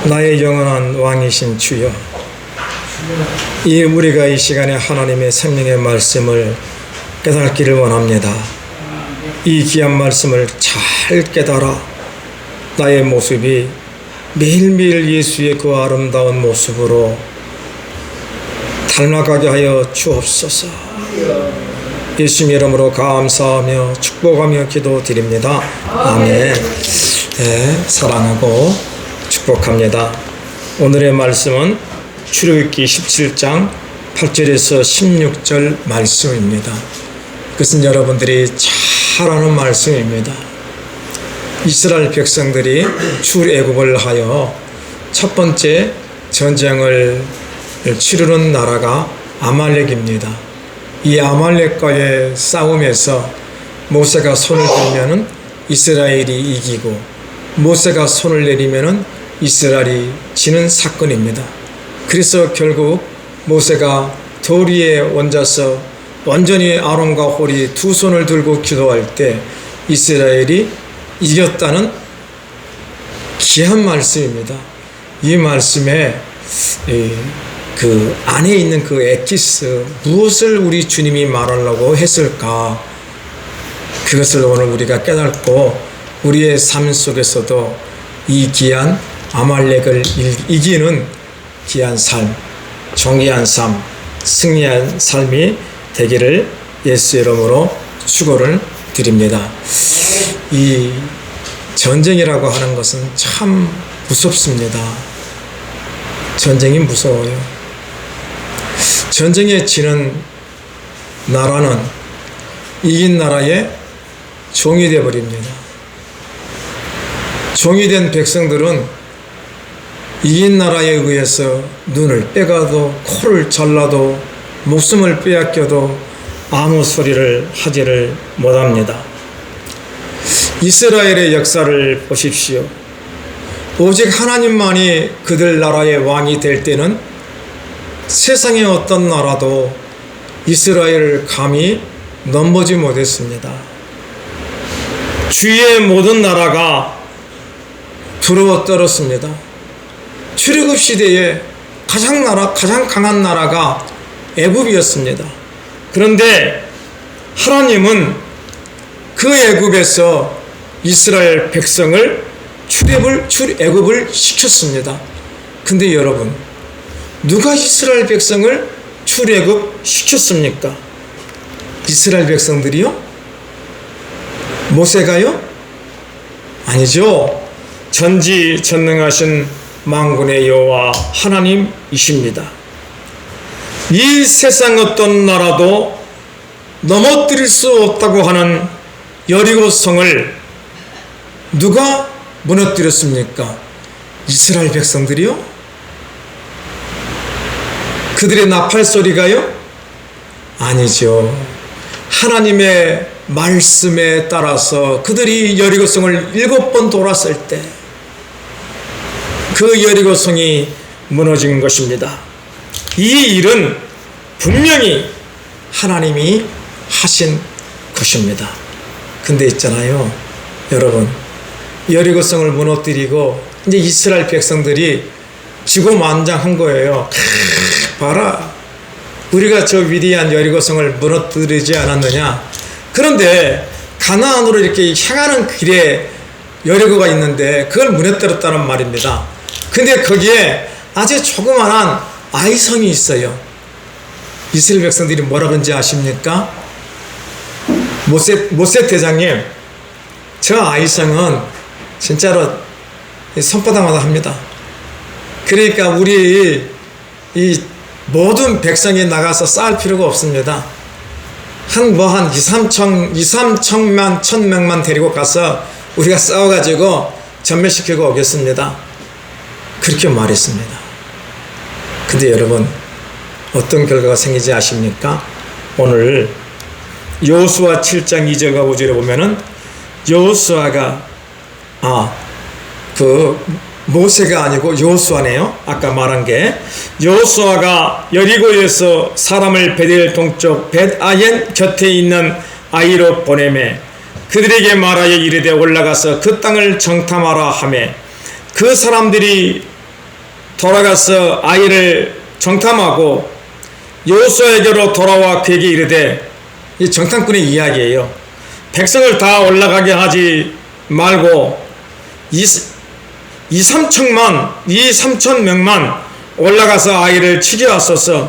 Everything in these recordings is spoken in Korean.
나의 영원한 왕이신 주여, 우리가 이 시간에 하나님의 생명의 말씀을 깨닫기를 원합니다. 이 귀한 말씀을 잘 깨달아 나의 모습이 매일매일 예수의 그 아름다운 모습으로 닮아가게 하여 주옵소서. 예수님 이름으로 감사하며 축복하며 기도드립니다. 아멘. 네, 사랑하고 축복합니다. 오늘의 말씀은 출애굽기 17장 8절에서 16절 말씀입니다. 그것은 여러분들이 잘 아는 말씀입니다. 이스라엘 백성들이 출애굽을 하여 첫 번째 전쟁을 치르는 나라가 아말렉입니다. 이 아말렉과의 싸움에서 모세가 손을 들면은 이스라엘이 이기고, 모세가 손을 내리면은 이스라엘이 지는 사건입니다. 그래서 결국 모세가 돌 위에 앉아서 완전히 아론과 홀이 두 손을 들고 기도할 때 이스라엘이 이겼다는 귀한 말씀입니다. 이 말씀에 그 안에 있는 그 엑기스, 무엇을 우리 주님이 말하려고 했을까, 그것을 오늘 우리가 깨닫고 우리의 삶 속에서도 이 귀한 아말렉을 이기는 귀한 삶, 존귀한 삶, 승리한 삶이 되기를 예수 이름으로 축원을 드립니다. 이 전쟁이라고 하는 것은 참 무섭습니다. 전쟁이 무서워요. 전쟁에 지는 나라는 이긴 나라의 종이 되어버립니다. 종이 된 백성들은 이긴 나라에 의해서 눈을 빼가도, 코를 잘라도, 목숨을 빼앗겨도 아무 소리를 하지를 못합니다. 이스라엘의 역사를 보십시오. 오직 하나님만이 그들 나라의 왕이 될 때는 세상의 어떤 나라도 이스라엘을 감히 넘보지 못했습니다. 주위의 모든 나라가 두려워 떨었습니다. 출애굽 시대에 가장 강한 나라가 애굽이었습니다. 그런데 하나님은 그 애굽에서 이스라엘 백성을 출애굽을 시켰습니다. 근데 여러분, 누가 이스라엘 백성을 출애굽 시켰습니까? 이스라엘 백성들이요? 모세가요? 아니죠. 전지전능하신 만군의 여호와 하나님이십니다. 이 세상 어떤 나라도 넘어뜨릴 수 없다고 하는 여리고성을 누가 무너뜨렸습니까? 이스라엘 백성들이요? 그들의 나팔 소리가요? 아니죠. 하나님의 말씀에 따라서 그들이 여리고성을 7번 돌았을 때 그 여리고성이 무너진 것입니다. 이 일은 분명히 하나님이 하신 것입니다. 근데 있잖아요, 여러분, 여리고성을 무너뜨리고 이제 이스라엘 백성들이 지고만장한 거예요. 봐라, 우리가 저 위대한 여리고성을 무너뜨리지 않았느냐. 그런데 가나안으로 이렇게 향하는 길에 여리고가 있는데 그걸 무너뜨렸다는 말입니다. 근데 거기에 아주 조그만한 아이성이 있어요. 이스라엘 백성들이 뭐라 그런지 아십니까? 모세 대장님, 저 아이성은 진짜로 손바닥마다 합니다. 그러니까 우리 이 모든 백성이 나가서 싸울 필요가 없습니다. 한 2-3천만 1,000명만 데리고 가서 우리가 싸워가지고 전멸시키고 오겠습니다. 그렇게 말했습니다. 근데 여러분, 어떤 결과가 생기지 아십니까? 오늘 여호수아 7장 2절과 5절에 보면은 여호수아가 모세가 아니고 여호수아네요. 아까 말한 게 여호수아가 여리고에서 사람을 베델 동쪽 벳아yen 곁에 있는 아이로 보내매 그들에게 말하여 이르되 올라가서 그 땅을 정탐하라 하매 그 사람들이 돌아가서 아이를 정탐하고 여호수아에게로 돌아와 그에게 이르되, 이 정탐꾼의 이야기예요. 백성을 다 올라가게 하지 말고 3천 명만 올라가서 아이를 치게하소서.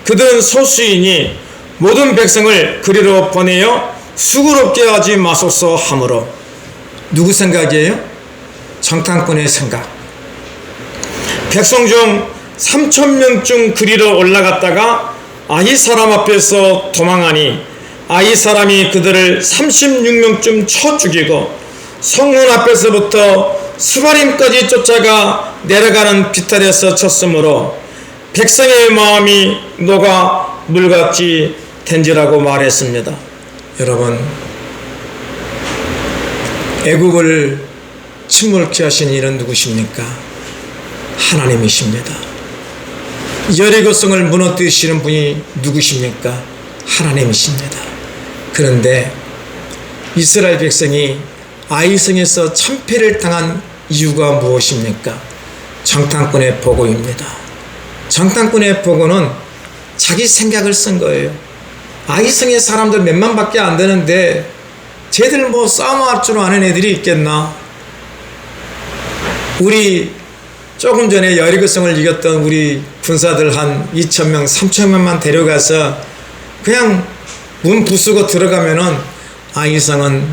그들은 소수이니 모든 백성을 그리로 보내어 수고롭게 하지 마소서 하므로. 누구 생각이에요? 정탐꾼의 생각. 백성 중 3,000명쯤 그리로 올라갔다가 아이 사람 앞에서 도망하니 아이 사람이 그들을 36명쯤 쳐 죽이고 성문 앞에서부터 스바림까지 쫓아가 내려가는 비탈에서 쳤으므로 백성의 마음이 녹아 물같이 된지라고 말했습니다. 여러분, 애국을 침몰케 하신 이는 누구십니까? 하나님이십니다. 여리고성을 무너뜨리시는 분이 누구십니까? 하나님이십니다. 그런데 이스라엘 백성이 아이성에서 참패를 당한 이유가 무엇입니까? 정탐꾼의 보고입니다. 정탐꾼의 보고는 자기 생각을 쓴 거예요. 아이성의 사람들 몇만밖에 안 되는데 쟤들 뭐 싸움할 줄 아는 애들이 있겠나? 우리 조금 전에 여리고성을 이겼던 우리 군사들 한 2,000명, 3,000명만 데려가서 그냥 문 부수고 들어가면은 아이성은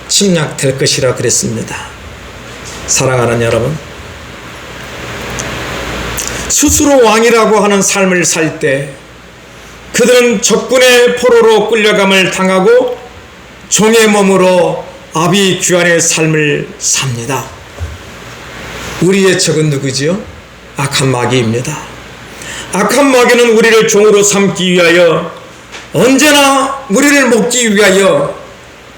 침략될 것이라 그랬습니다. 사랑하는 여러분, 스스로 왕이라고 하는 삶을 살 때 그들은 적군의 포로로 끌려감을 당하고 종의 몸으로 아비규환의 삶을 삽니다. 우리의 적은 누구지요? 악한 마귀입니다. 악한 마귀는 우리를 종으로 삼기 위하여 언제나 우리를 먹기 위하여,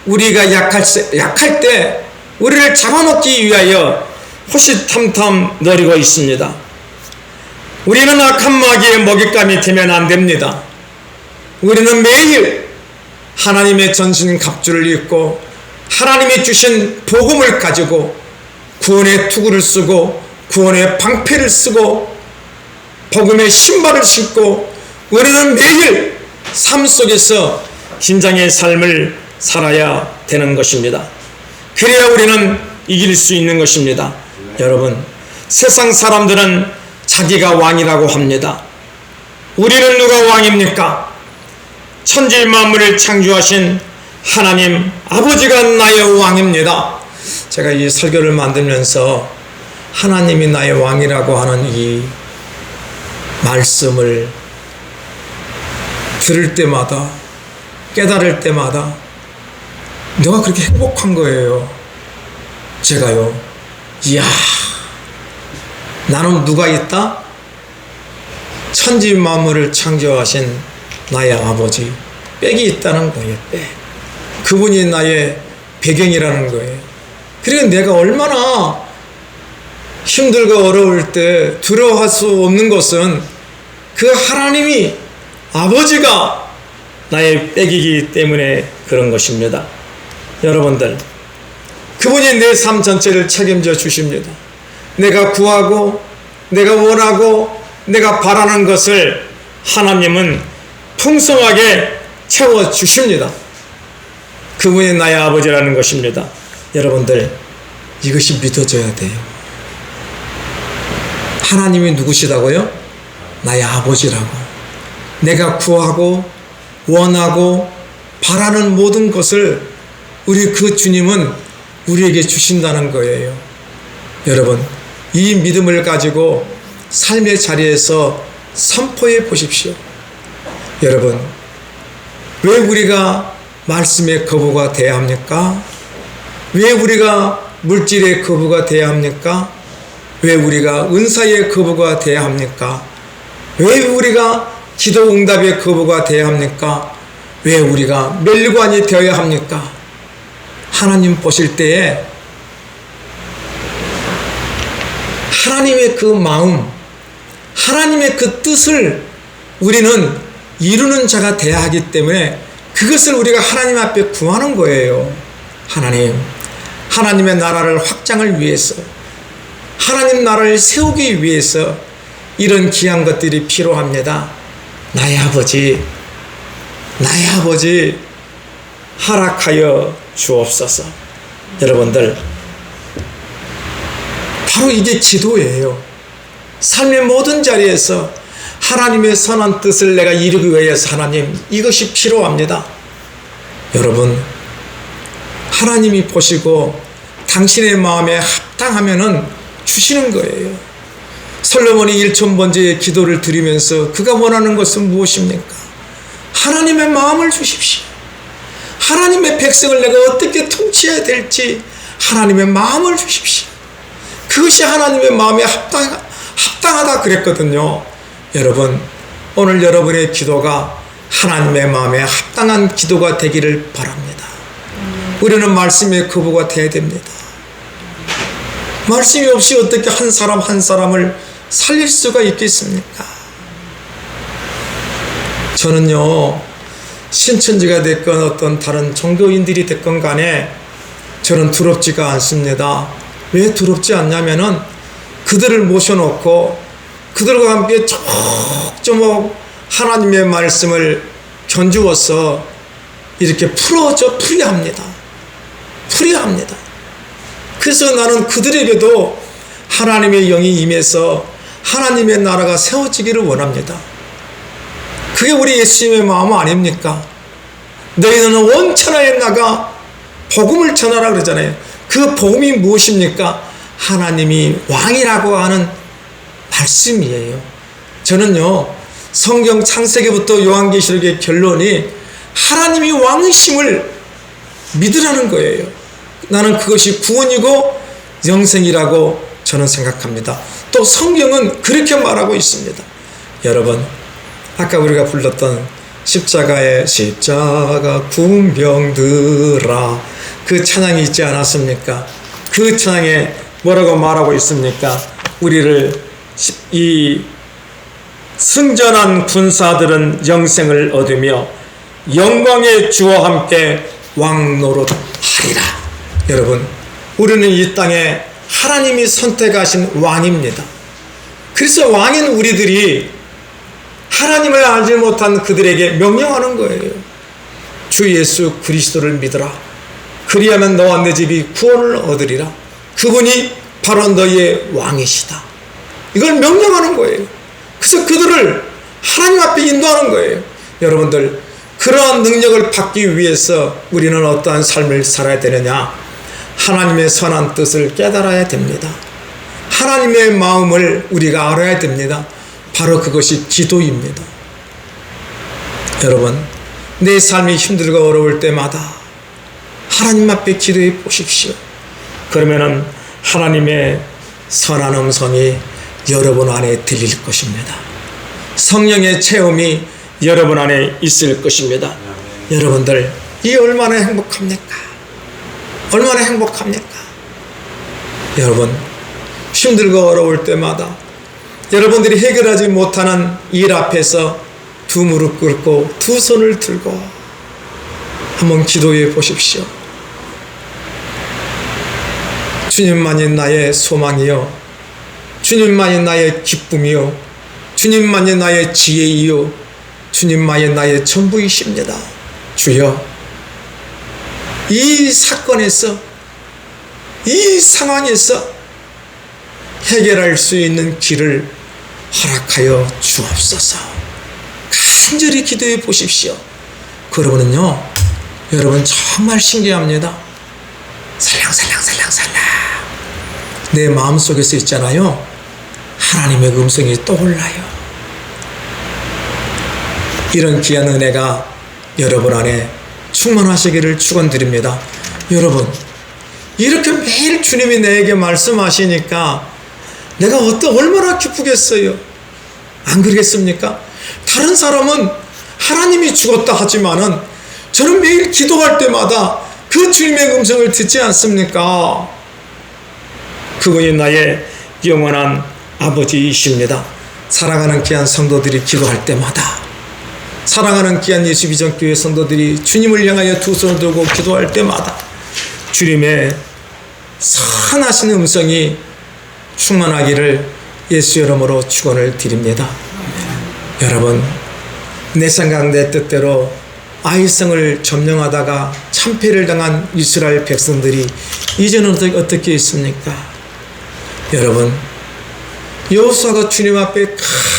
우리가 약할 때 우리를 잡아먹기 위하여 호시탐탐 노리고 있습니다. 우리는 악한 마귀의 먹잇감이 되면 안 됩니다. 우리는 매일 하나님의 전신갑주를 입고 하나님이 주신 복음을 가지고 구원의 투구를 쓰고 구원의 방패를 쓰고 복음의 신발을 신고 우리는 매일 삶 속에서 긴장의 삶을 살아야 되는 것입니다. 그래야 우리는 이길 수 있는 것입니다. 여러분, 세상 사람들은 자기가 왕이라고 합니다. 우리는 누가 왕입니까? 천지 만물을 창조하신 하나님 아버지가 나의 왕입니다. 제가 이 설교를 만들면서 하나님이 나의 왕이라고 하는 이 말씀을 들을 때마다, 깨달을 때마다 내가 그렇게 행복한 거예요. 제가요. 이야, 나는 누가 있다? 천지 만물을 창조하신 나의 아버지, 빽이 있다는 거예요. 빽. 그분이 나의 배경이라는 거예요. 그리고 내가 얼마나 힘들고 어려울 때 두려워할 수 없는 것은 그 하나님이 아버지가 나의 빽이기 때문에 그런 것입니다. 여러분들, 그분이 내 삶 전체를 책임져 주십니다. 내가 구하고 내가 원하고 내가 바라는 것을 하나님은 풍성하게 채워주십니다. 그분이 나의 아버지라는 것입니다. 여러분들, 이것이 믿어져야 돼요. 하나님이 누구시다고요? 나의 아버지라고. 내가 구하고 원하고 바라는 모든 것을 우리 그 주님은 우리에게 주신다는 거예요. 여러분, 이 믿음을 가지고 삶의 자리에서 선포해 보십시오. 여러분, 왜 우리가 말씀의 거부가 돼야 합니까? 왜 우리가 물질의 거부가 돼야 합니까? 왜 우리가 은사의 거부가 돼야 합니까? 왜 우리가 기도 응답의 거부가 돼야 합니까? 왜 우리가 멸관이 되어야 합니까? 하나님 보실 때에 하나님의 그 마음, 하나님의 그 뜻을 우리는 이루는 자가 돼야 하기 때문에 그것을 우리가 하나님 앞에 구하는 거예요. 하나님, 하나님의 나라를 확장을 위해서 하나님 나라를 세우기 위해서 이런 귀한 것들이 필요합니다. 나의 아버지 허락하여 주옵소서. 여러분들, 바로 이게 기도예요. 삶의 모든 자리에서 하나님의 선한 뜻을 내가 이루기 위해서 하나님, 이것이 필요합니다. 여러분, 하나님이 보시고 당신의 마음에 합당하면은 주시는 거예요. 솔로몬이 1000번째의 기도를 드리면서 그가 원하는 것은 무엇입니까? 하나님의 마음을 주십시오. 하나님의 백성을 내가 어떻게 통치해야 될지 하나님의 마음을 주십시오. 그것이 하나님의 마음에 합당하다 그랬거든요. 여러분, 오늘 여러분의 기도가 하나님의 마음에 합당한 기도가 되기를 바랍니다. 우리는 말씀의 거부가 되어야 됩니다. 말씀이 없이 어떻게 한 사람 한 사람을 살릴 수가 있겠습니까? 저는요, 신천지가 됐건 어떤 다른 종교인들이 됐건 간에 저는 두렵지가 않습니다. 왜 두렵지 않냐면은 그들을 모셔놓고 그들과 함께 조목조목 하나님의 말씀을 견주어서 이렇게 풀이합니다. 그래서 나는 그들에게도 하나님의 영이 임해서 하나님의 나라가 세워지기를 원합니다. 그게 우리 예수님의 마음 아닙니까? 너희는 온 천하에 나가 복음을 전하라 그러잖아요. 그 복음이 무엇입니까? 하나님이 왕이라고 하는 말씀이에요. 저는요, 성경 창세기부터 요한계시록의 결론이 하나님이 왕이심을 믿으라는 거예요. 나는 그것이 구원이고 영생이라고 저는 생각합니다. 또 성경은 그렇게 말하고 있습니다. 여러분, 아까 우리가 불렀던 십자가 군병들아, 그 찬양이 있지 않았습니까? 그 찬양에 뭐라고 말하고 있습니까? 우리를 이 승전한 군사들은 영생을 얻으며 영광의 주와 함께 왕노릇하리라. 여러분, 우리는 이 땅에 하나님이 선택하신 왕입니다. 그래서 왕인 우리들이 하나님을 알지 못한 그들에게 명령하는 거예요. 주 예수 그리스도를 믿으라. 그리하면 너와 내 집이 구원을 얻으리라. 그분이 바로 너희의 왕이시다. 이걸 명령하는 거예요. 그래서 그들을 하나님 앞에 인도하는 거예요. 여러분들, 그러한 능력을 받기 위해서 우리는 어떠한 삶을 살아야 되느냐? 하나님의 선한 뜻을 깨달아야 됩니다. 하나님의 마음을 우리가 알아야 됩니다. 바로 그것이 기도입니다. 여러분, 내 삶이 힘들고 어려울 때마다 하나님 앞에 기도해 보십시오. 그러면은 하나님의 선한 음성이 여러분 안에 들릴 것입니다. 성령의 체험이 여러분 안에 있을 것입니다. 여러분들, 이 얼마나 행복합니까? 얼마나 행복합니까? 여러분, 힘들고 어려울 때마다 여러분들이 해결하지 못하는 일 앞에서 두 무릎 꿇고 두 손을 들고 한번 기도해 보십시오. 주님만이 나의 소망이요, 주님만이 나의 기쁨이요, 주님만이 나의 지혜이요, 주님만이 나의 전부이십니다. 주여, 이 사건에서, 이 상황에서 해결할 수 있는 길을 허락하여 주옵소서. 간절히 기도해 보십시오. 그러면은요, 여러분 정말 신기합니다. 살랑살랑살랑살랑 내 마음속에서 있잖아요, 하나님의 음성이 떠올라요. 이런 귀한 은혜가 여러분 안에 충만하시기를 축원드립니다. 여러분, 이렇게 매일 주님이 내게 말씀하시니까 내가 얼마나 기쁘겠어요. 안 그러겠습니까? 다른 사람은 하나님이 죽었다 하지만은 저는 매일 기도할 때마다 그 주님의 음성을 듣지 않습니까? 그분이 나의 영원한 아버지이십니다. 사랑하는 귀한 성도들이 기도할 때마다, 사랑하는 귀한 예수비전교회 성도들이 주님을 향하여 두 손을 들고 기도할 때마다 주님의 선하신 음성이 충만하기를 예수 이름으로 축원을 드립니다. 여러분, 내 생각 내 뜻대로 아이성을 점령하다가 참패를 당한 이스라엘 백성들이 이제는 어떻게 있습니까? 여러분, 여호수아가 주님 앞에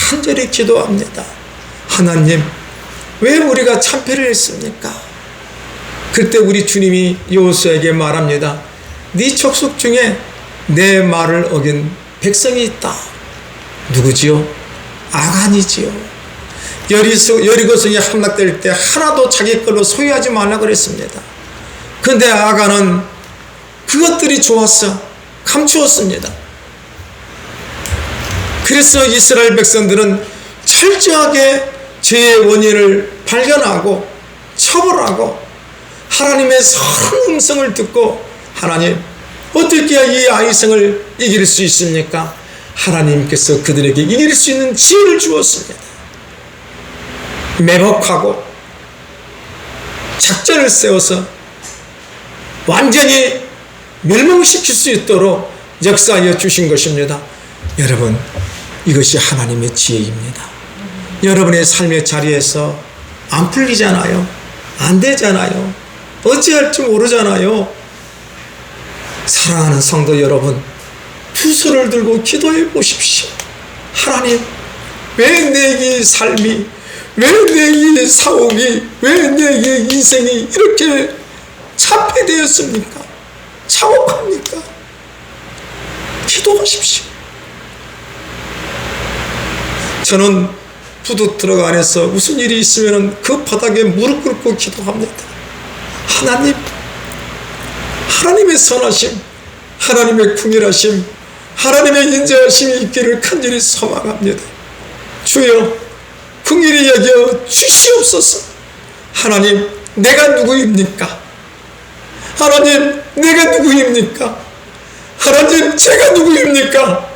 간절히 기도합니다. 하나님, 왜 우리가 참패를 했습니까? 그때 우리 주님이 여호수아에게 말합니다. 네 족속 중에 내 말을 어긴 백성이 있다. 누구지요? 아간이지요. 여리고성이 함락될 때 하나도 자기 걸로 소유하지 말라 그랬습니다. 그런데 아간은 그것들이 좋았어 감추었습니다. 그래서 이스라엘 백성들은 철저하게 죄의 원인을 발견하고 처벌하고 하나님의 선한 음성을 듣고 하나님, 어떻게 이 아이성을 이길 수 있습니까? 하나님께서 그들에게 이길 수 있는 지혜를 주었습니다. 매복하고 작전을 세워서 완전히 멸망시킬 수 있도록 역사하여 주신 것입니다. 여러분, 이것이 하나님의 지혜입니다. 여러분의 삶의 자리에서 안 풀리잖아요. 안 되잖아요. 어찌할지 모르잖아요. 사랑하는 성도 여러분, 두 손을 들고 기도해 보십시오. 하나님, 왜 내 이 삶이, 왜 내 이 사옥이, 왜 내 이 인생이 이렇게 참패되었습니까? 차곡합니까? 기도하십시오. 저는 부두트럭 안에서 무슨 일이 있으면 그 바닥에 무릎 꿇고 기도합니다. 하나님, 하나님의 선하심, 하나님의 궁일하심, 하나님의 인자하심이 있기를 간절히 소망합니다. 주여, 궁일히 여겨 주시옵소서. 하나님, 내가 누구입니까? 하나님, 내가 누구입니까? 하나님, 제가 누구입니까?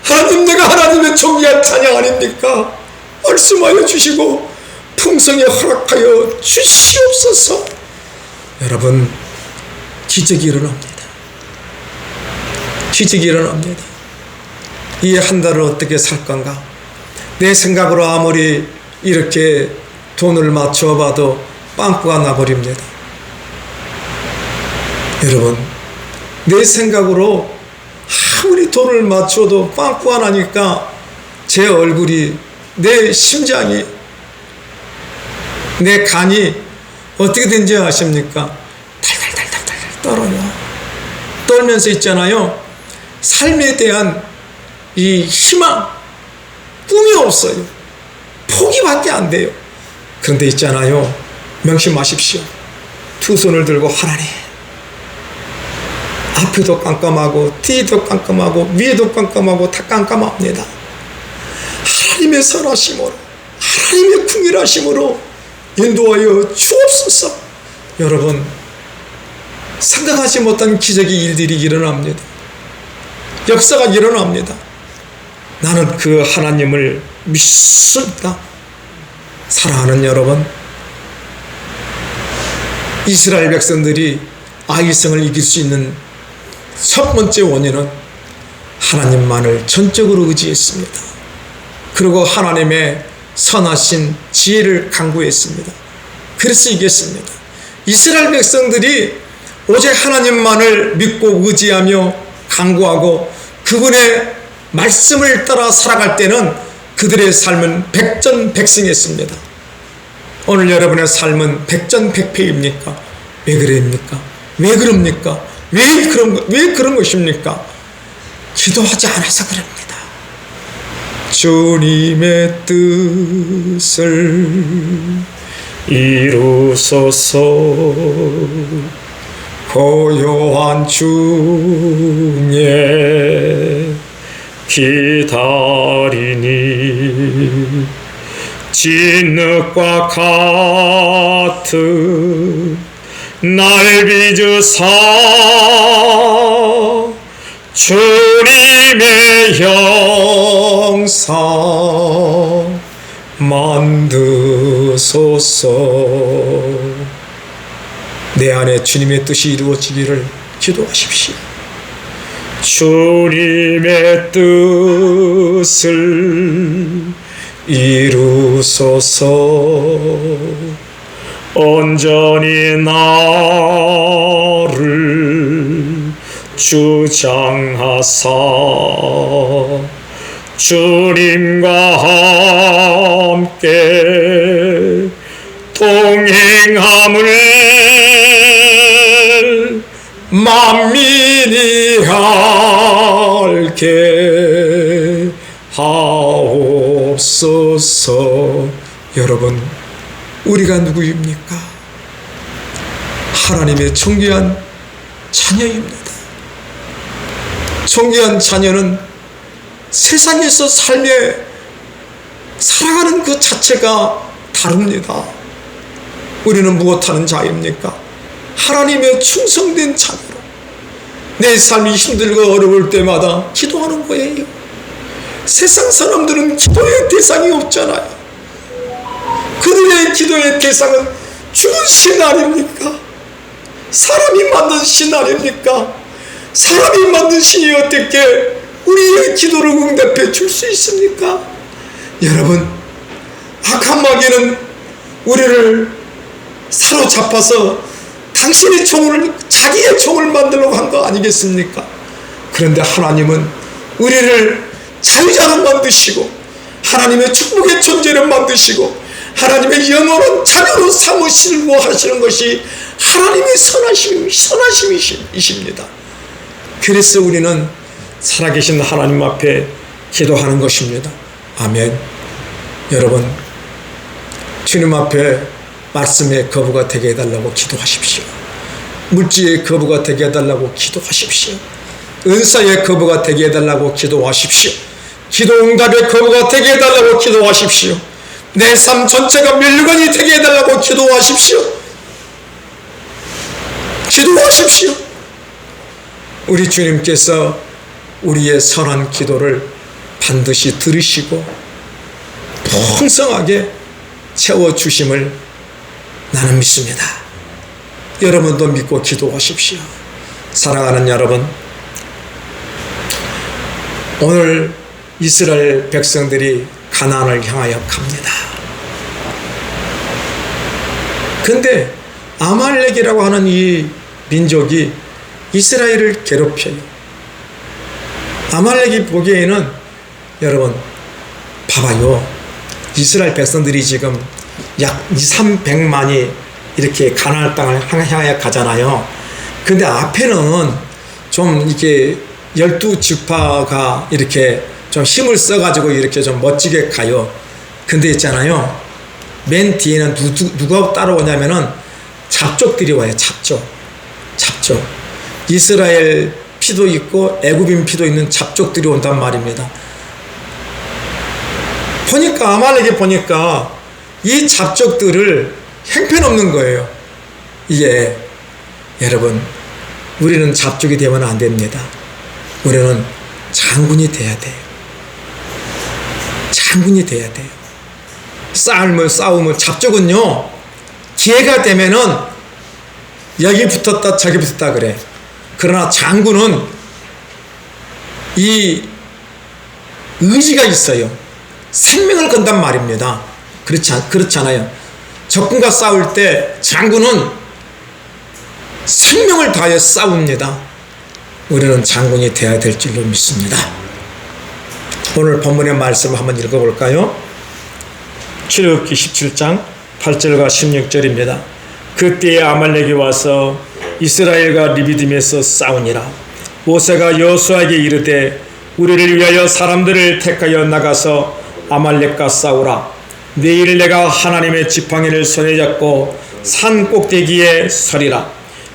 하나님, 내가 하나님의 종이한 찬양 아닙니까? 말씀하여 주시고 풍성에 허락하여 주시옵소서. 여러분, 기적이 일어납니다. 기적이 일어납니다. 이 한 달을 어떻게 살 건가? 내 생각으로 아무리 이렇게 돈을 맞춰 봐도 빵꾸가 나버립니다. 여러분, 내 생각으로 아무리 돈을 맞춰도 빵꾸가 나니까 제 얼굴이, 내 심장이, 내 간이 어떻게 된지 아십니까? 달달달달달 떨어요. 떨면서 있잖아요. 삶에 대한 이 희망, 꿈이 없어요. 포기밖에 안 돼요. 그런데 있잖아요. 명심하십시오. 두 손을 들고 하나님, 앞에도 깜깜하고 뒤도 깜깜하고 위에도 깜깜하고 다 깜깜합니다. 하나님의 선하심으로, 하나님의 궁일하심으로 인도하여 주옵소서. 여러분, 생각하지 못한 기적의 일들이 일어납니다. 역사가 일어납니다. 나는 그 하나님을 믿습니다. 사랑하는 여러분, 이스라엘 백성들이 아이성을 이길 수 있는 첫 번째 원인은 하나님만을 전적으로 의지했습니다. 그리고 하나님의 선하신 지혜를 간구했습니다. 그래서 이겼습니다. 이스라엘 백성들이 오직 하나님만을 믿고 의지하며 간구하고 그분의 말씀을 따라 살아갈 때는 그들의 삶은 백전백승했습니다. 오늘 여러분의 삶은 백전백패입니까? 왜 그럽니까? 왜 그럽니까? 왜 그런 것입니까? 기도하지 않아서 그럽니다. 주님의 뜻을 이루소서. 고요한 중에 기다리니 진흙과 같은 날 빚으사 주님의 형상 만드소서. 내 안에 주님의 뜻이 이루어지기를 기도하십시오. 주님의 뜻을 이루소서. 온전히 나를 주장하사 주님과 함께 동행함을 만민이 알게 하옵소서. 여러분, 우리가 누구입니까? 하나님의 존귀한 자녀입니다. 존귀한 자녀는 세상에서 삶에 살아가는 그 자체가 다릅니다. 우리는 무엇하는 자입니까? 하나님의 충성된 자녀로 내 삶이 힘들고 어려울 때마다 기도하는 거예요. 세상 사람들은 기도의 대상이 없잖아요. 그들의 기도의 대상은 죽은 신 아닙니까? 사람이 만든 신 아닙니까? 사람이 만든 신이 어떻게 우리의 기도를 응답해 줄 수 있습니까? 여러분, 악한 마귀는 우리를 사로잡아서 당신의 종을, 자기의 종을 만들려고 한 거 아니겠습니까? 그런데 하나님은 우리를 자유자로 만드시고 하나님의 축복의 존재를 만드시고 하나님의 영원한 자녀로 삼으시려고 하시는 것이 하나님의 선하심이십니다. 그래서 우리는 살아계신 하나님 앞에 기도하는 것입니다. 아멘. 여러분, 주님 앞에 말씀의 거부가 되게 해달라고 기도하십시오. 물질의 거부가 되게 해달라고 기도하십시오. 은사의 거부가 되게 해달라고 기도하십시오. 기도 응답의 거부가 되게 해달라고 기도하십시오. 내 삶 전체가 멸류관이 되게 해달라고 기도하십시오. 기도하십시오. 우리 주님께서 우리의 선한 기도를 반드시 들으시고 풍성하게 채워주심을 나는 믿습니다. 여러분도 믿고 기도하십시오. 사랑하는 여러분, 오늘 이스라엘 백성들이 가나안을 향하여 갑니다. 근데 아말렉이라고 하는 이 민족이 이스라엘을 괴롭혀요. 아말렉이 보기에는, 여러분 봐봐요, 이스라엘 백성들이 지금 약 200~300만이 이렇게 가나안 땅을 향하여 가잖아요. 근데 앞에는 좀 이렇게 12지파가 이렇게 좀 힘을 써가지고 이렇게 좀 멋지게 가요. 근데 있잖아요, 맨 뒤에는 누가 따라오냐면은 잡족들이 와요. 잡족. 이스라엘 피도 있고 애굽인 피도 있는 잡족들이 온단 말입니다. 보니까 아말렉이 보니까 이 잡족들을 형편없는 거예요. 이게 여러분, 우리는 잡족이 되면 안 됩니다. 우리는 장군이 돼야 돼요. 장군이 돼야 돼요. 싸움을 잡족은요, 기회가 되면은 여기 붙었다 저기 붙었다 그래. 그러나 장군은 이 의지가 있어요. 생명을 건단 말입니다. 그렇잖아요. 적군과 싸울 때 장군은 생명을 다하여 싸웁니다. 우리는 장군이 되어야 될 줄로 믿습니다. 오늘 본문의 말씀을 한번 읽어볼까요? 출애굽기 17장 8절과 16절입니다. 그때에 아말렉이 와서 이스라엘과 리비딤에서 싸우니라. 모세가 여호수아에게 이르되 우리를 위하여 사람들을 택하여 나가서 아말렉과 싸우라. 내일 내가 하나님의 지팡이를 손에 잡고 산 꼭대기에 서리라.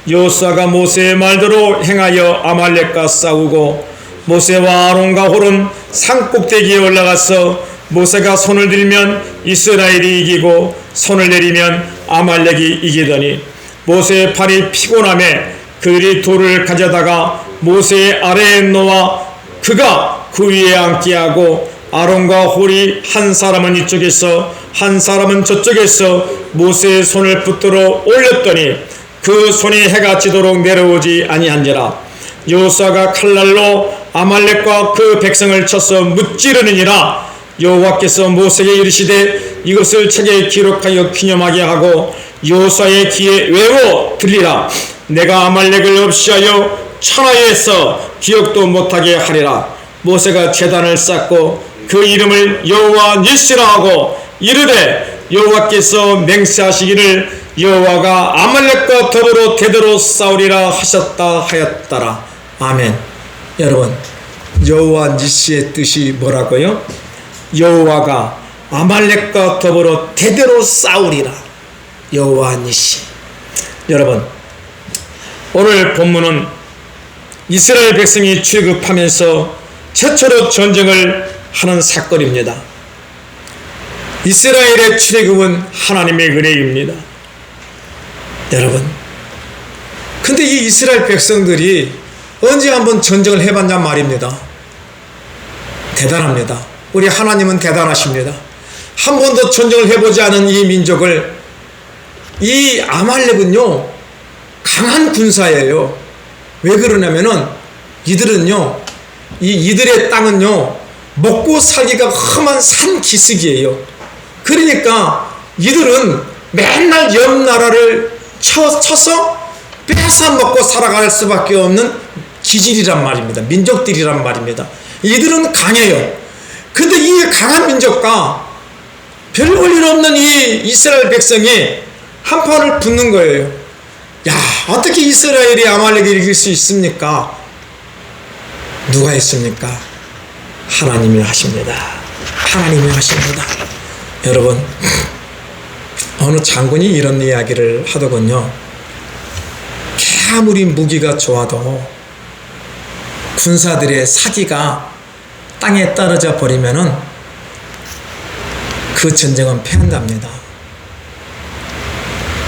여호수아가 모세의 말대로 행하여 아말렉과 싸우고 모세와 아론과 홀은 산 꼭대기에 올라가서 모세가 손을 들면 이스라엘이 이기고 손을 내리면 아말렉이 이기더니 모세의 팔이 피곤함에 그들이 돌을 가져다가 모세의 아래에 놓아 그가 그 위에 앉게 하고 아론과 홀이 한 사람은 이쪽에서 한 사람은 저쪽에서 모세의 손을 붙들어 올렸더니 그 손이 해가 지도록 내려오지 아니한지라. 여호수아가 칼날로 아말렉과 그 백성을 쳐서 무찌르느니라. 여호와께서 모세에게 이르시되 이것을 책에 기록하여 기념하게 하고 여호수아의 귀에 외워 들리라. 내가 아말렉을 없이하여 천하에서 기억도 못하게 하리라. 모세가 제단을 쌓고 그 이름을 여호와 니시라 하고 이르되 여호와께서 맹세하시기를 여호와가 아말렉과 더불어 대대로 싸우리라 하셨다 하였더라. 아멘. 여러분, 여호와 니시의 뜻이 뭐라고요? 여호와가 아말렉과 더불어 대대로 싸우리라. 여호와 니시. 여러분, 오늘 본문은 이스라엘 백성이 출애굽하면서 최초로 전쟁을 하는 사건입니다. 이스라엘의 출애굽은 하나님의 은혜입니다. 여러분, 근데 이 이스라엘 백성들이 언제 한번 전쟁을 해봤냔 말입니다. 대단합니다. 우리 하나님은 대단하십니다. 한 번도 전쟁을 해보지 않은 이 민족을, 이 아말렉은요 강한 군사예요. 왜 그러냐면은 이들은요, 이들의 땅은요 먹고 살기가 험한 산 기슭이에요. 그러니까 이들은 맨날 옆 나라를 쳐서 뺏어 먹고 살아갈 수밖에 없는 기질이란 말입니다. 민족들이란 말입니다. 이들은 강해요. 근데 이 강한 민족과 별 볼 일 없는 이 이스라엘 백성이 한판을 붙는 거예요. 야, 어떻게 이스라엘이 아말렉을 이길 수 있습니까? 누가 했습니까? 하나님이 하십니다. 하나님이 하십니다. 여러분, 어느 장군이 이런 이야기를 하더군요. 아무리 무기가 좋아도 군사들의 사기가 땅에 떨어져 버리면은 그 전쟁은 패한답니다.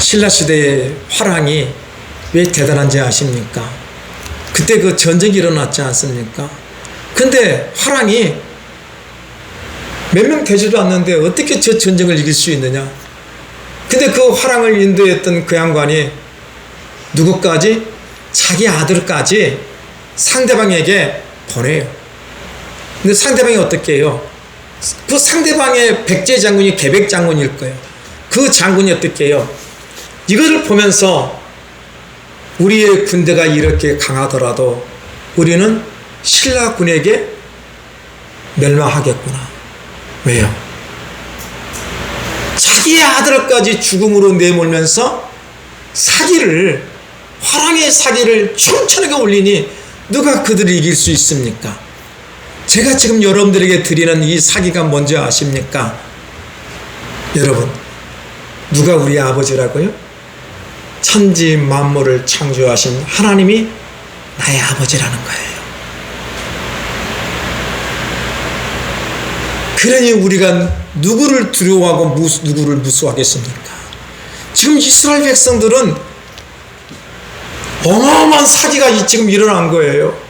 신라시대의 화랑이 왜 대단한지 아십니까? 그때 그 전쟁이 일어났지 않습니까? 근데 화랑이 몇 명 되지도 않는데 어떻게 저 전쟁을 이길 수 있느냐? 근데 그 화랑을 인도했던 그 양반이 누구까지? 자기 아들까지 상대방에게 보내요. 근데 상대방이 어떻게 해요? 그 상대방의 백제 장군이 계백 장군일 거예요. 그 장군이 어떻게 해요? 이것을 보면서 우리의 군대가 이렇게 강하더라도 우리는 신라군에게 멸망하겠구나. 왜요? 자기의 아들까지 죽음으로 내몰면서 사기를, 화랑의 사기를 천천하게 올리니 누가 그들을 이길 수 있습니까? 제가 지금 여러분들에게 드리는 이 사기가 뭔지 아십니까? 여러분, 누가 우리 아버지라고요? 천지 만물을 창조하신 하나님이 나의 아버지라는 거예요. 그러니 우리가 누구를 두려워하고 누구를 무수하겠습니까? 지금 이스라엘 백성들은 어마어마한 사기가 지금 일어난 거예요.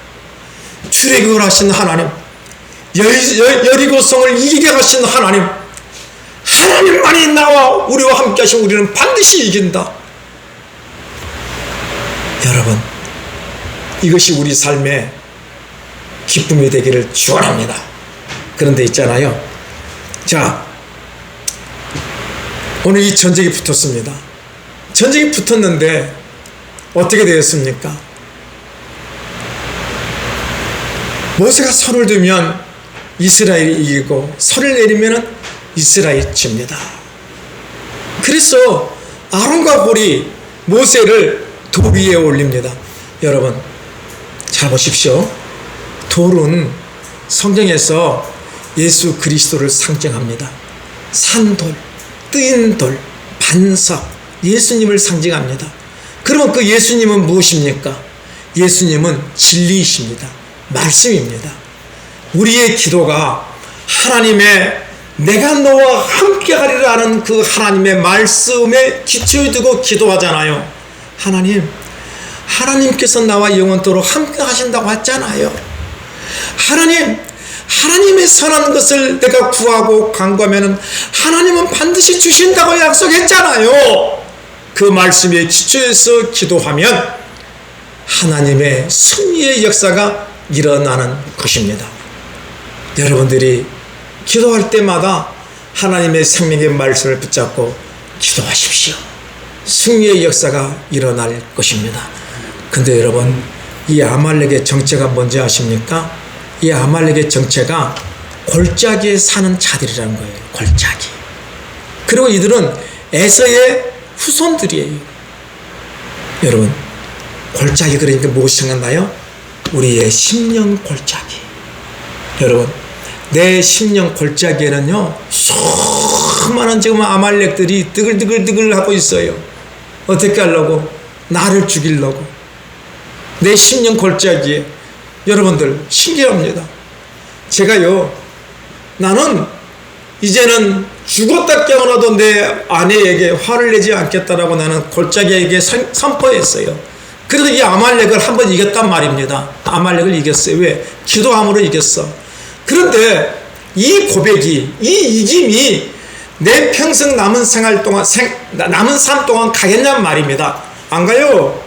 출애굽을 하신 하나님, 여리고성을 이기게 하신 하나님, 하나님만이 나와 우리와 함께 하시면 우리는 반드시 이긴다. 여러분, 이것이 우리 삶의 기쁨이 되기를 축원합니다. 그런데 있잖아요. 자, 오늘 이 전쟁이 붙었습니다. 전쟁이 붙었는데 어떻게 되었습니까? 모세가 손을 들면 이스라엘이 이기고 손을 내리면 이스라엘이 집니다. 그래서 아론과 홀이 모세를 돌 위에 올립니다. 여러분, 잘 보십시오. 돌은 성경에서 예수 그리스도를 상징합니다. 산돌, 뜨인 돌, 반석, 예수님을 상징합니다. 그러면 그 예수님은 무엇입니까? 예수님은 진리이십니다. 말씀입니다. 우리의 기도가 하나님의 내가 너와 함께 하리라 하는 그 하나님의 말씀에 기초에 두고 기도하잖아요. 하나님께서 나와 영원토록 함께 하신다고 했잖아요. 하나님의 선한 것을 내가 구하고 간구하면 하나님은 반드시 주신다고 약속했잖아요. 그 말씀에 기초해서 기도하면 하나님의 승리의 역사가 일어나는 것입니다. 여러분들이 기도할 때마다 하나님의 생명의 말씀을 붙잡고 기도하십시오. 승리의 역사가 일어날 것입니다. 근데 여러분, 이 아말렉의 정체가 뭔지 아십니까? 이 아말렉의 정체가 골짜기에 사는 자들이라는 거예요. 골짜기. 그리고 이들은 에서의 후손들이에요. 여러분, 골짜기 그러니까 무엇이 생각나요? 우리의 심령 골짜기. 여러분, 내 심령 골짜기에는요, 수많은 지금 아말렉들이 뜨글뜨글 하고 있어요. 어떻게 하려고? 나를 죽이려고. 내 심령 골짜기에. 여러분들 신기합니다. 제가요, 나는 이제는 죽었다 깨어나도 내 아내에게 화를 내지 않겠다라고 나는 골짜기에게 선포했어요. 그래서 이 아말렉을 한번 이겼단 말입니다. 아말렉을 이겼어요. 왜? 기도함으로 이겼어. 그런데 이 고백이, 이 이김이 내 평생 남은 생활 동안, 남은 삶 동안 가겠냔 말입니다. 안 가요.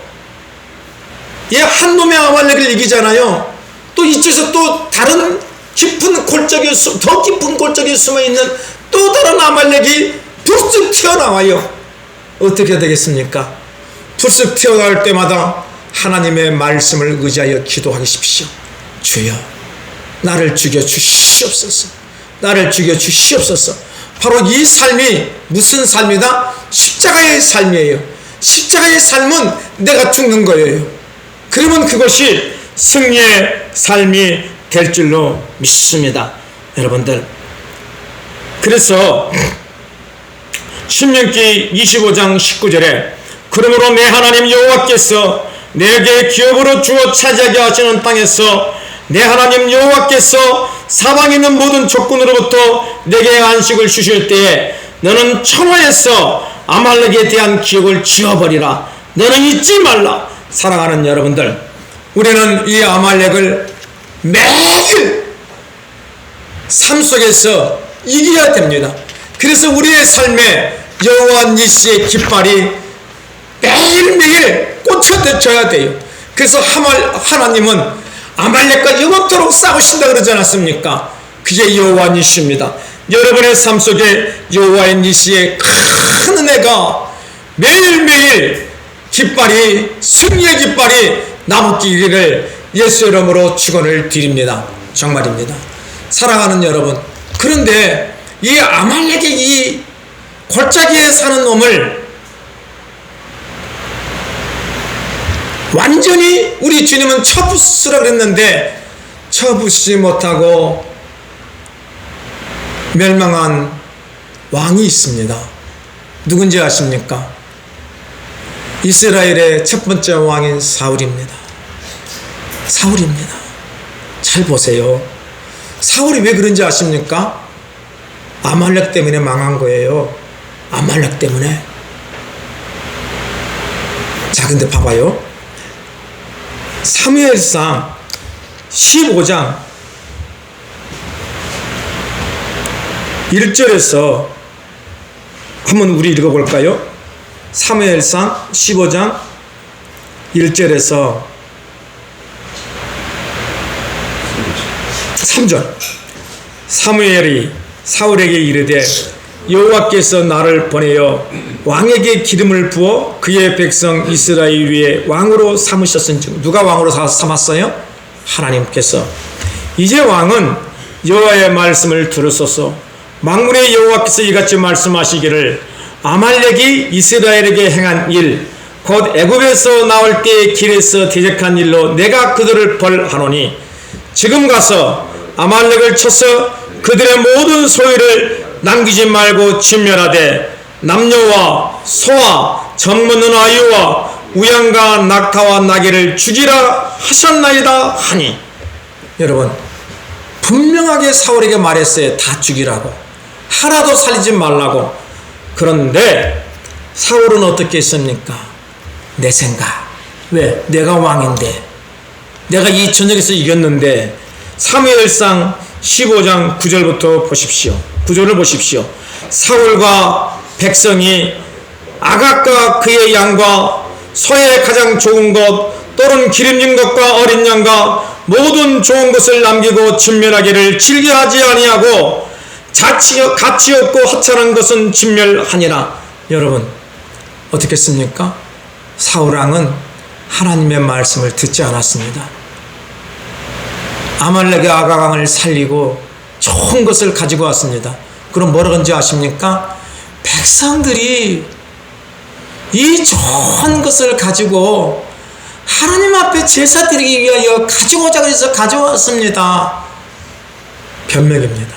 얘 한 놈의 아말렉을 이기잖아요. 또 이쪽에서 또 다른 깊은 골짜기에, 더 깊은 골짜기에 숨어있는 또 다른 아말렉이 불쑥 튀어나와요. 어떻게 되겠습니까? 불쑥 튀어나올 때마다 하나님의 말씀을 의지하여 기도하십시오. 주여, 나를 죽여주시옵소서. 나를 죽여주시옵소서. 바로 이 삶이 무슨 삶이다? 십자가의 삶이에요. 십자가의 삶은 내가 죽는 거예요. 그러면 그것이 승리의 삶이 될 줄로 믿습니다. 여러분들, 그래서 신명기 25장 19절에 그러므로 내 하나님 여호와께서 내게 기업으로 주어 차지하게 하시는 땅에서 내 하나님 여호와께서 사방에 있는 모든 적군으로부터 내게 안식을 주실 때에 너는 청하에서 아말렉에 대한 기억을 지워버리라. 너는 잊지 말라. 사랑하는 여러분들, 우리는 이 아말렉을 매일 삶 속에서 이겨야 됩니다. 그래서 우리의 삶에 여호와 니시의 깃발이 매일매일 꽂혀져야 돼요. 그래서 하나님은 아말렉과 영원토록 싸우신다 그러지 않았습니까? 그게 여호와 니시입니다. 여러분의 삶 속에 여호와의 니시의 큰 은혜가 매일매일 깃발이, 승리의 깃발이 나붙기를 예수 이름으로 축원을 드립니다. 정말입니다. 사랑하는 여러분, 그런데 이 아말렉의 이 골짜기에 사는 놈을 완전히 우리 주님은 쳐부수라 그랬는데 쳐부수지 못하고 멸망한 왕이 있습니다. 누군지 아십니까? 이스라엘의 첫 번째 왕인 사울입니다. 사울입니다. 잘 보세요. 사울이 왜 그런지 아십니까? 아말렉 때문에 망한 거예요. 아말렉 때문에. 자, 근데 봐봐요. 사무엘상 15장 1절에서 한번 우리 읽어볼까요? 사무엘상 15장 1절에서 3절. 사무엘이 사울에게 이르되 여호와께서 나를 보내어 왕에게 기름을 부어 그의 백성 이스라엘 위에 왕으로 삼으셨은즉. 누가 왕으로 삼았어요? 하나님께서. 이제 왕은 여호와의 말씀을 들으소서. 만군의 여호와께서 이같이 말씀하시기를 아말렉이 이스라엘에게 행한 일, 곧 애굽에서 나올 때의 길에서 대적한 일로 내가 그들을 벌하노니 지금 가서 아말렉을 쳐서 그들의 모든 소유를 남기지 말고 진멸하되 남녀와 소와 젖먹는 아이와 우양과 낙타와 나귀를 죽이라 하셨나이다 하니. 여러분, 분명하게 사울에게 말했어요. 다 죽이라고, 하나도 살리지 말라고. 그런데 사울은 어떻게 했습니까? 내 생각. 왜? 내가 왕인데, 내가 이 전쟁에서 이겼는데. 사무엘상 15장 9절부터 보십시오. 9절을 보십시오. 사울과 백성이 아각과 그의 양과 소의 가장 좋은 것 또는 기름진 것과 어린 양과 모든 좋은 것을 남기고 진멸하기를 즐겨하지 아니하고 가치 없고 하찮은 것은 진멸하니라. 여러분 어떻겠습니까? 사울왕은 하나님의 말씀을 듣지 않았습니다. 아말렉의 아가강을 살리고 좋은 것을 가지고 왔습니다. 그럼 뭐라 그런지 아십니까? 백성들이 이 좋은 것을 가지고 하나님 앞에 제사 드리기 위하여 가져오자 그래서 가져왔습니다. 변명입니다.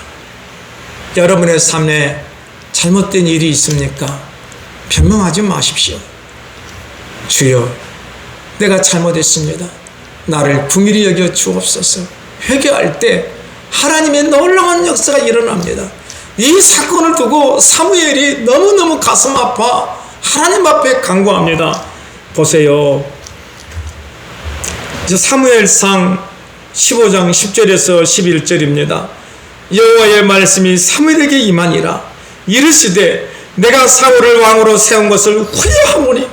여러분의 삶에 잘못된 일이 있습니까? 변명하지 마십시오. 주여, 내가 잘못했습니다. 나를 긍휼히 여겨 주옵소서. 회개할 때 하나님의 놀라운 역사가 일어납니다. 이 사건을 두고 사무엘이 너무너무 가슴 아파 하나님 앞에 간구합니다. 보세요. 사무엘상 15장 10절에서 11절입니다. 여호와의 말씀이 사무엘에게 임하니라. 이르시되 내가 사울을 왕으로 세운 것을 후회하노니.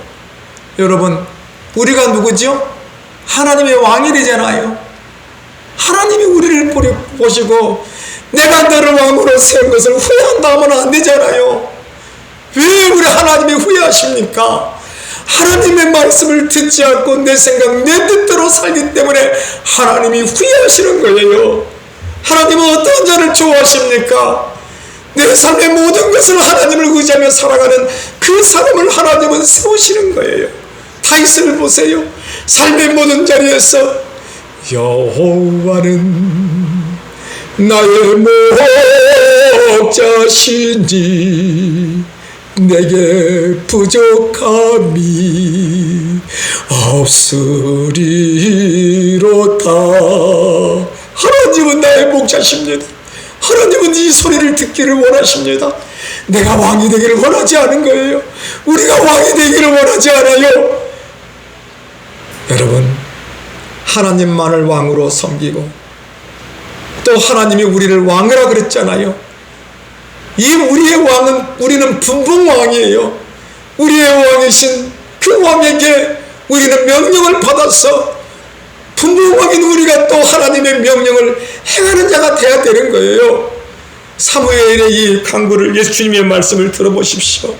여러분 우리가 누구죠? 하나님의 왕이 되잖아요. 하나님이 우리를 보시고 내가 너를 왕으로 세운 것을 후회한다 하면 안 되잖아요. 왜 우리 하나님이 후회하십니까? 하나님의 말씀을 듣지 않고 내 생각 내 뜻대로 살기 때문에 하나님이 후회하시는 거예요. 하나님은 어떤 자를 좋아하십니까? 내 삶의 모든 것을 하나님을 의지하며 살아가는 그 사람을 하나님은 세우시는 거예요. 다윗을 보세요. 삶의 모든 자리에서 여호와는 나의 목자시니 내게 부족함이 없으리로다. 하나님은 나의 목자십니다. 하나님은 이 소리를 듣기를 원하십니다. 내가 왕이 되기를 원하지 않은 거예요. 우리가 왕이 되기를 원하지 않아요. 여러분 하나님만을 왕으로 섬기고 또 하나님이 우리를 왕이라 그랬잖아요. 이 우리의 왕은 우리는 분봉왕이에요. 우리의 왕이신 그 왕에게 우리는 명령을 받아서 분봉왕인 우리가 또 하나님의 명령을 행하는 자가 되어야 되는 거예요. 사무엘의 이 간구를 예수님의 말씀을 들어보십시오.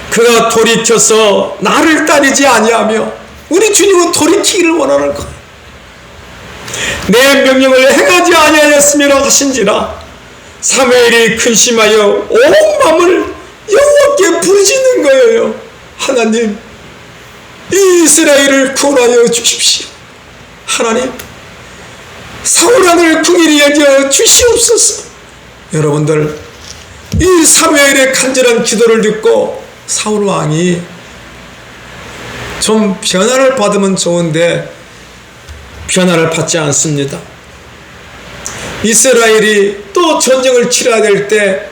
그가 돌이켜서 나를 따르지 아니하며, 우리 주님은 돌이키기를 원하는 거예요. 내 명령을 행하지 아니하였으면 하신지라. 사무엘이 근심하여 온 마음을 여호와께 부르짖는 거예요. 하나님, 이 이스라엘을 구원하여 주십시오. 하나님, 사울 왕을 긍휼히 여겨 주시옵소서. 여러분들, 이 사무엘의 간절한 기도를 듣고 사울 왕이 좀 변화를 받으면 좋은데 변화를 받지 않습니다. 이스라엘이 또 전쟁을 치러야 될 때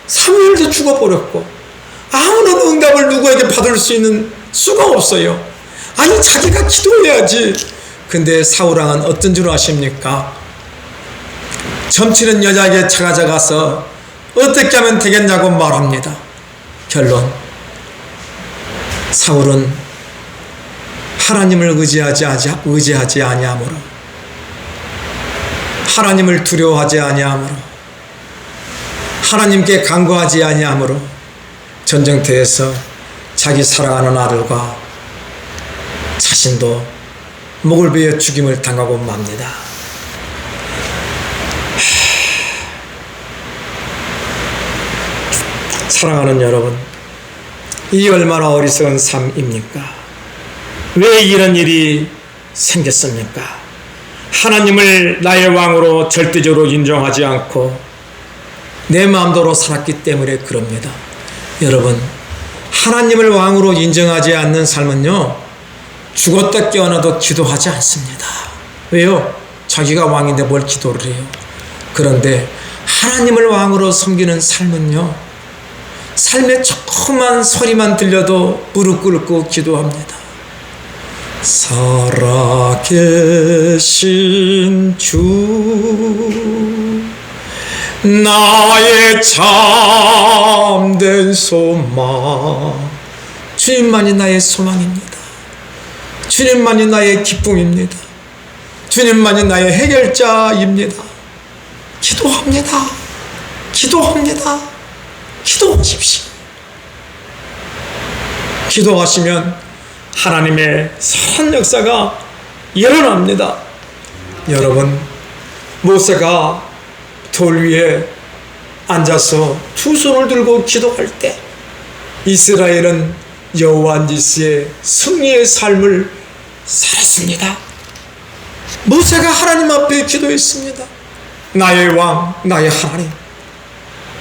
사무엘도 죽어버렸고 아무런 응답을 누구에게 받을 수 있는 수가 없어요. 아니, 자기가 기도해야지. 근데 사울왕은 어떤 줄 아십니까? 점치는 여자에게 찾아가서 어떻게 하면 되겠냐고 말합니다. 결론, 사울은 하나님을 의지하지 아니하므로, 하나님을 두려워하지 아니하므로, 하나님께 간구하지 아니하므로 전쟁터에서 자기 사랑하는 아들과 자신도 목을 베어 죽임을 당하고 맙니다. 사랑하는 여러분, 이 얼마나 어리석은 삶입니까? 왜 이런 일이 생겼습니까? 하나님을 나의 왕으로 절대적으로 인정하지 않고 내 마음대로 살았기 때문에 그럽니다. 여러분, 하나님을 왕으로 인정하지 않는 삶은요, 죽었다 깨어나도 기도하지 않습니다. 왜요? 자기가 왕인데 뭘 기도를 해요? 그런데 하나님을 왕으로 섬기는 삶은요, 삶의 조그만 소리만 들려도 무릎 꿇고 기도합니다. 살아계신 주, 나의 참된 소망. 주님만이 나의 소망입니다. 주님만이 나의 기쁨입니다. 주님만이 나의 해결자입니다. 기도합니다. 기도합니다. 기도하십시오. 기도하시면 하나님의 선한 역사가 일어납니다. 여러분, 모세가 돌 위에 앉아서 두 손을 들고 기도할 때 이스라엘은 여호와 니시의 승리의 삶을 살았습니다. 모세가 하나님 앞에 기도했습니다. 나의 왕, 나의 하나님,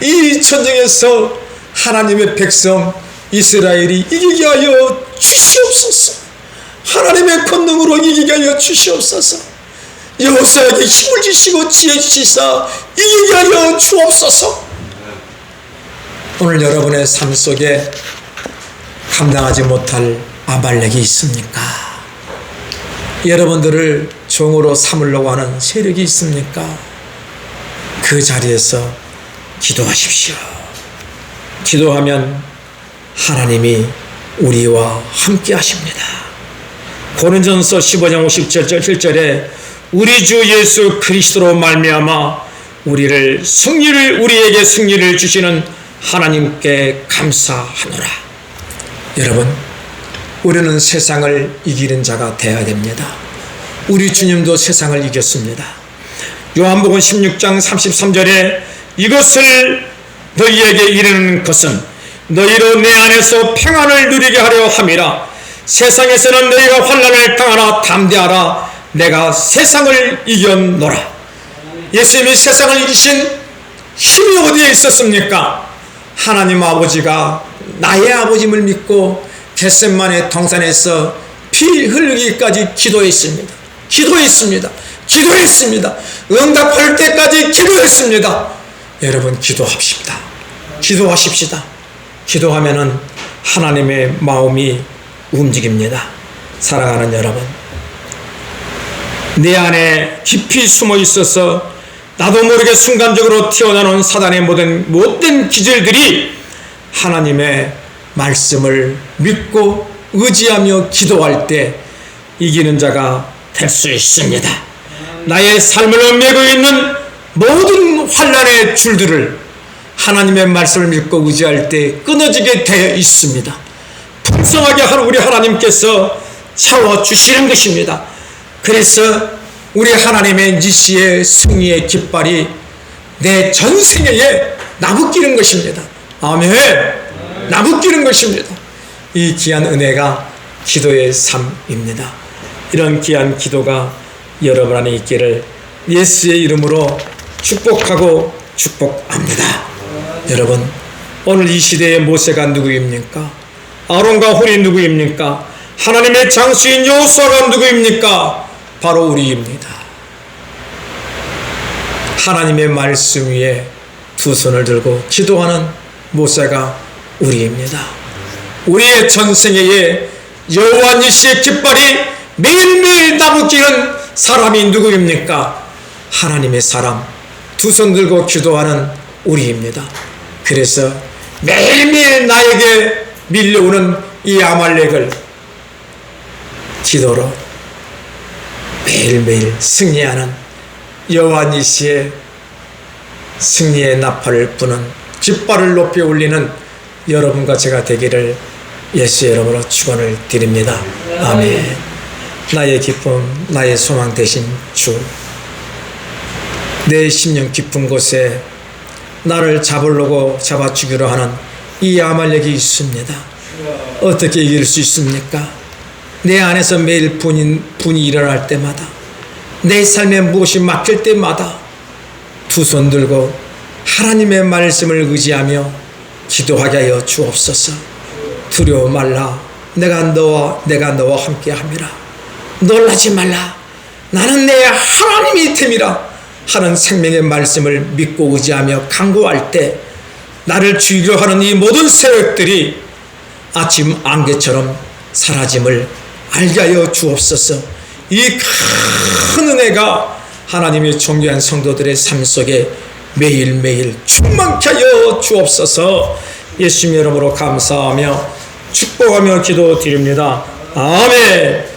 이 전쟁에서 하나님의 백성 이스라엘이 이기게 하여 주시옵소서. 하나님의 권능으로 이기게 하여 주시옵소서. 여호수아에게 힘을 주시고 지혜 주시사 이기게 하여 주옵소서. 오늘 여러분의 삶 속에 감당하지 못할 아말렉이 있습니까? 여러분들을 종으로 삼으려고 하는 세력이 있습니까? 그 자리에서 기도하십시오. 기도하면 하나님이 우리와 함께 하십니다. 고린전서 15장 57절에 우리 주 예수 그리스도로 말미암아 우리에게 승리를 주시는 하나님께 감사하노라. 여러분, 우리는 세상을 이기는 자가 되어야 됩니다. 우리 주님도 세상을 이겼습니다. 요한복음 16장 33절에 이것을 너희에게 이르는 것은 너희로 내 안에서 평안을 누리게 하려 함이라. 세상에서는 너희가 환난을 당하나 담대하라. 내가 세상을 이겼노라. 예수님이 세상을 이기신 힘이 어디에 있었습니까? 하나님 아버지가 나의 아버짐을 믿고 겟세마네 동산에서 피 흘리기까지 기도했습니다. 응답할 때까지 기도했습니다. 여러분, 기도합시다. 기도하십시다. 기도하면은 하나님의 마음이 움직입니다. 사랑하는 여러분, 내 안에 깊이 숨어 있어서 나도 모르게 순간적으로 튀어나오는 사단의 모든 못된 기질들이 하나님의 말씀을 믿고 의지하며 기도할 때 이기는 자가 될 수 있습니다. 나의 삶을 메고 있는 모든 환난의 줄들을 하나님의 말씀을 믿고 의지할 때 끊어지게 되어 있습니다. 풍성하게 우리 하나님께서 채워주시는 것입니다. 그래서 우리 하나님의 니시의 승리의 깃발이 내 전생에 나붙기는 것입니다. 아멘. 나붙기는 것입니다. 이 귀한 은혜가 기도의 삶입니다. 이런 귀한 기도가 여러분 안에 있기를 예수의 이름으로 축복하고 축복합니다. 여러분, 오늘 이 시대의 모세가 누구입니까? 아론과 홀이 누구입니까? 하나님의 장수인 여호수아가 누구입니까? 바로 우리입니다. 하나님의 말씀 위에 두 손을 들고 기도하는 모세가 우리입니다. 우리의 전생에 여호와 니시의 깃발이 매일매일 나붙기는 사람이 누구입니까? 하나님의 사람, 두 손 들고 기도하는 우리입니다. 그래서 매일매일 나에게 밀려오는 이 아말렉을 기도로 매일매일 승리하는 여호와 니시의 승리의 나팔을 부는 깃발을 높이 올리는 여러분과 제가 되기를 예수의 이름으로 축원을 드립니다. 아멘. 나의 기쁨, 나의 소망 되신 주, 내 심령 깊은 곳에 나를 잡아 죽이려 하는 이 아말렉이 있습니다. 어떻게 이길 수 있습니까? 내 안에서 매일 분이 일어날 때마다, 내 삶에 무엇이 막힐 때마다 두 손 들고 하나님의 말씀을 의지하며 기도하게 하여 주옵소서. 두려워 말라. 내가 너와 함께 함이라. 놀라지 말라. 나는 내 하나님이 됨이라 하는 생명의 말씀을 믿고 의지하며 간구할 때 나를 죽이려 하는 이 모든 세력들이 아침 안개처럼 사라짐을 알게 하여 주옵소서. 이 큰 은혜가 하나님의 존귀한 성도들의 삶 속에 매일매일 충만케 하여 주옵소서. 예수님 이름으로 감사하며 축복하며 기도드립니다. 아멘.